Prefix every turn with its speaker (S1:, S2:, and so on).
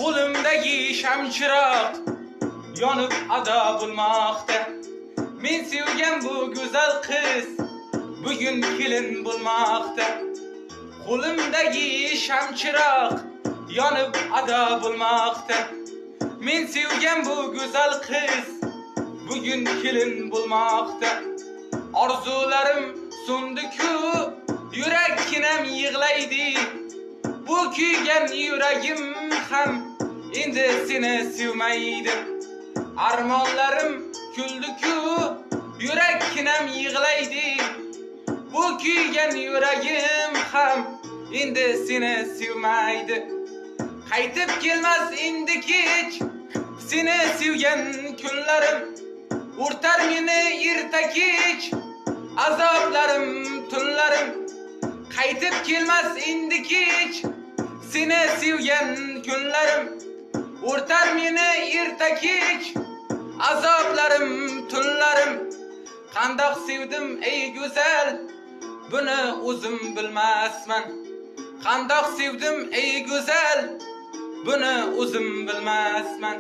S1: Qo'limdagi shamchiroq yonib ado bo'lmoqda. Men sevgan bu go'zal qiz bugun kelin bo'lmoqda. Qo'limdagi shamchiroq yonib ado bo'lmoqda. Men sevgan bu go'zal qiz bugun kelin bo'lmoqda. Orzularim so'ndi-ku, yurakkinam yig'laydi. Bu kuygan yuragim ham endi seni sevmaydi. Armonlarim kuldi-ku, yurakkinam yig'laydi. Bu kuygan yuragim ham endi seni sevmaydi. Qaytib kelmas endi kech seni sevgan kunlarim. O'rtar meni erta kech azoblarim tunlarim. Qaytib kelmas endi kech seni sevgan kunlarim. O'rtar meni erta kech azoblarim tunlarim. Qandoq sevdim ey go'zal, buni o'zim bilmasman. Qandoq sevdim ey go'zal, buni o'zim bilmasman.